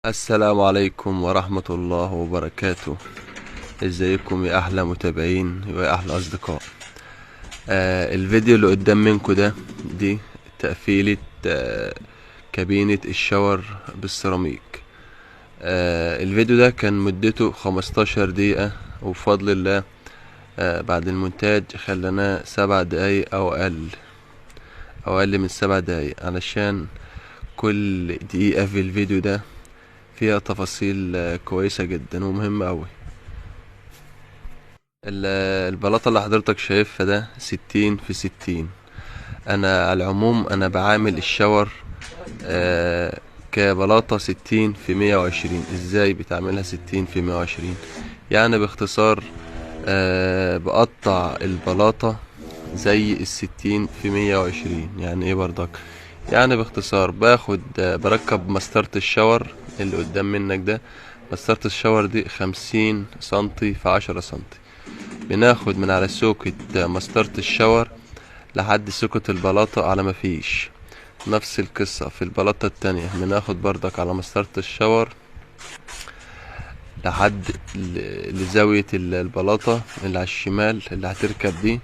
السلام عليكم ورحمة الله وبركاته. ازيكم يا احلى متابعين ويا احلى اصدقاء. الفيديو اللي قدام منكم دي تقفيلة كابينة الشاور بالسيراميك. الفيديو ده كان مدته 15 دقيقة، وبفضل الله بعد المونتاج خلناه 7 دقايق او اقل من 7 دقايق، علشان كل دقيقة في الفيديو ده فيها تفاصيل كويسة جدا ومهمة اوي. البلاطة اللي حضرتك شايفها ده 60 في 60. انا على العموم انا بعامل الشاور كبلاطة 60 في 120. ازاي بتعملها 60 في 120؟ يعني باختصار بقطع البلاطة زي 60 في 120. يعني ايه برضك؟ يعني باختصار باخد بركب مسطرة الشاور اللي قدام منك ده. مسطرة الشاور دي 50 سنتي في 10 سنتي. بناخد من على سوكة مسطرة الشاور لحد سوكة البلاطة على ما فيش. نفس القصة في البلاطة التانية، بناخد بردك على مسطرة الشاور لحد لزاوية البلاطة اللي على الشمال اللي هتركب دي،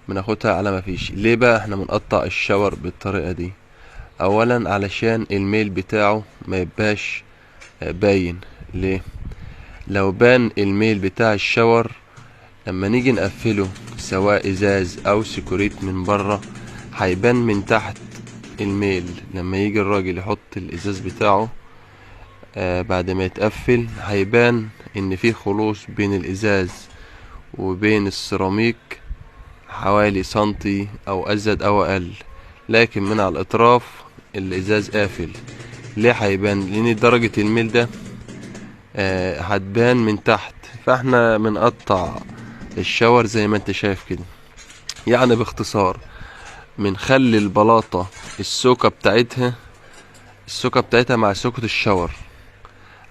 بناخدها على ما فيش. ليه بقى احنا بنقطع الشاور بالطريقة دي؟ اولا علشان الميل بتاعه ما يبقاش باين. ليه؟ لو بان الميل بتاع الشاور لما نيجي نقفله سواء ازاز او سيكوريت من بره، هيبان من تحت الميل. لما يجي الراجل يحط الازاز بتاعه بعد ما يتقفل، هيبان ان في خلوص بين الازاز وبين السيراميك حوالي سنتي او ازيد او اقل، لكن من على الاطراف الازاز قافل. ليه هيبان؟ لان درجة الميل ده هتبان من تحت. فاحنا بنقطع الشاور زي ما انت شايف كده. يعني باختصار بنخلي البلاطة السوكة بتاعتها مع سوكة الشاور،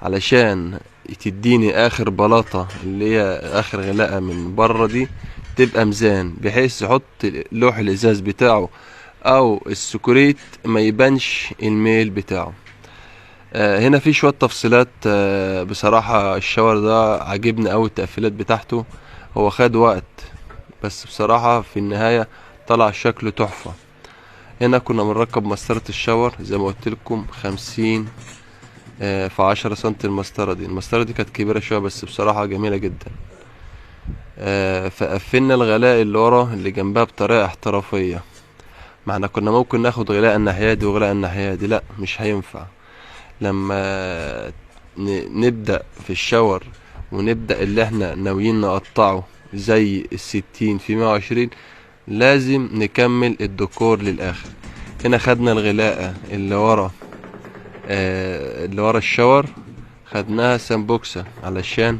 علشان تديني اخر بلاطة اللي هي اخر غلاقة من بره دي تبقى ميزان، بحيث يحط لوح الازاز بتاعه او السكريت ما يبانش الميل بتاعه. هنا في شوية تفصيلات. بصراحة الشاور ده عجبني اوي التقفيلات بتاعته. هو خد وقت بس بصراحة في النهاية طلع شكله تحفة. هنا كنا بنركب مسطرة الشاور زي ما قلت لكم 50 في 10 سنتي. المسطرة دي كانت كبيرة شوية بس بصراحة جميلة جدا. فقفلنا الغلاء اللي ورا اللي جنبها بطريقة احترافية. ما احنا كنا ممكن ناخد غلاء الناحية دي وغلاء الناحية دي، لا مش هينفع. لما نبدأ في الشاور ونبدأ اللي احنا ناويين نقطعه زي 60 في 120، لازم نكمل الديكور للآخر. هنا خدنا الغلاءة اللي ورا الشاور، خدناها سامبوكسة علشان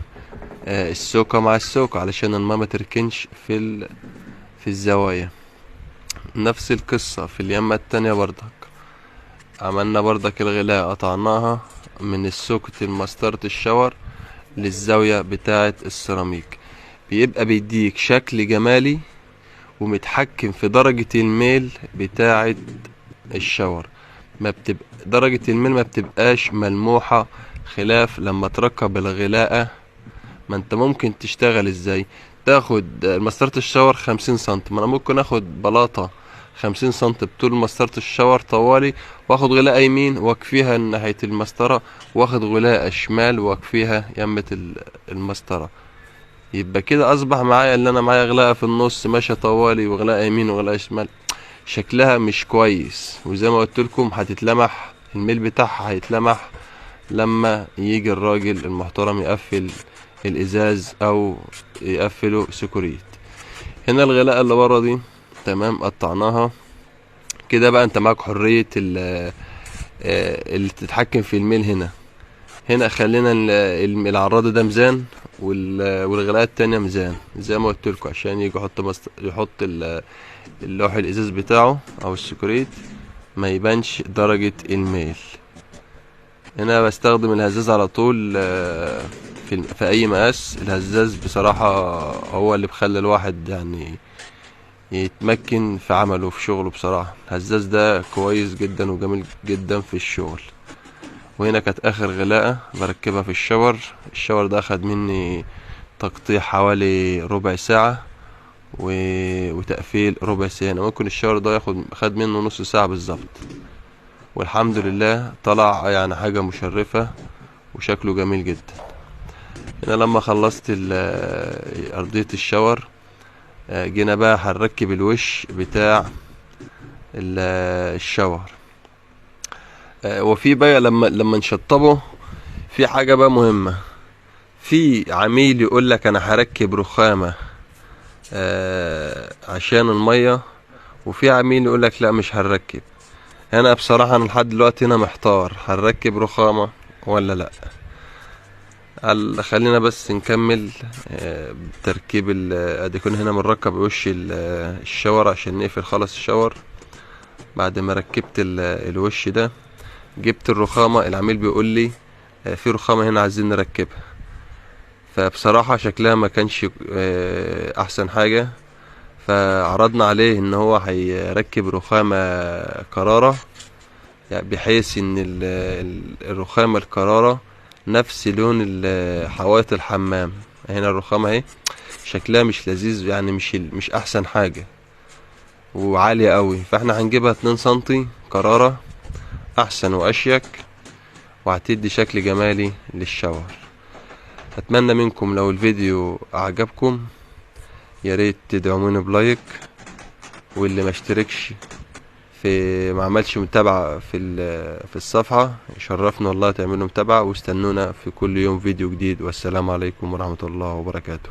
السوكة مع السوكة، علشان الماء ما تركنش في الزوايا. نفس القصة في اليمة التانية برضك. عملنا برضك الغلاء، قطعناها من السوكة المسطرة الشاور للزاوية بتاعة السيراميك. بيبقى بيديك شكل جمالي ومتحكم في درجة الميل بتاعة الشاور. ما بتبقى درجة الميل ما بتبقاش ملموحة، خلاف لما تركب الغلاءة. ما انت ممكن تشتغل ازاي؟ تاخد مسطرة الشاور 50 سنتي، ما انا ممكن اخد بلاطة 50 سنتي بطول مسطرة الشاور طوالي، واخد غلاءة يمين واكفيها ناحية المسطرة، واخد غلاءة شمال واكفيها يمة المسطرة. يبقى كده اصبح معايا اللي انا معايا غلاءة في النص ماشية طوالي وغلاءة يمين وغلاءة شمال. شكلها مش كويس، وزي ما قلت لكم هتتلمح الميل بتاعها، هيتلمح لما يجي الراجل المحترم يقفل الازاز او يقفله سكوريت. هنا الغلاءة اللي ورا دي تمام، قطعناها كده. بقى انت معاك حرية اللي تتحكم في الميل. هنا خلينا العراض ده ميزان والغلاءة التانية ميزان زي ما قلت لكم، عشان يجي يحط اللوح الازاز بتاعه او السكريت ما يبانش درجة الميل. هنا بستخدم الهزاز على طول. في اي مقاس الهزاز بصراحة هو اللي بخلي الواحد يعني يتمكن في عمله في شغله. بصراحة الهزاز ده كويس جدا وجميل جدا في الشغل. وهنا كانت اخر غلاقة بركبها في الشاور. الشاور ده اخد مني تقطيع حوالي ربع ساعة وتقفيل ربع ساعة. ممكن الشاور ده خد منه نص ساعة بالظبط، والحمد لله طلع يعني حاجة مشرفة وشكله جميل جدا. هنا لما خلصت ارضية الشاور، جينا بقى هنركب الوش بتاع الشاور. وفي بقى لما نشطبه في حاجة بقى مهمة. في عميل يقول لك انا هركب رخامة عشان المية، وفي عميل يقول لك لا مش هنركب. انا بصراحة انا لحد دلوقتي انا محتار هنركب رخامة ولا لا. خلينا بس نكمل تركيب ادي كنا هنا بنركب وش الشاور عشان نقفل خلاص الشاور. بعد ما ركبت الوش ده جبت الرخامة. العميل بيقول لي في رخامة هنا عايزين نركبها، فبصراحة شكلها ما كانش احسن حاجة. فعرضنا عليه ان هو هيركب رخامة قرارة، يعني بحيث ان الرخامة القرارة نفس لون حوائط الحمام. هنا الرخامة اهي شكلها مش لذيذ، يعني مش احسن حاجة وعالية قوي. فاحنا هنجيبها 2 سنتي قرارة احسن واشيك، وهتدي شكل جمالي للشاور. اتمنى منكم لو الفيديو اعجبكم يا ريت تدعموني بلايك، واللي ما اشتركش ما عملش متابعة في الصفحة يشرفنا والله تعملوا متابعة، واستنونا في كل يوم فيديو جديد. والسلام عليكم ورحمة الله وبركاته.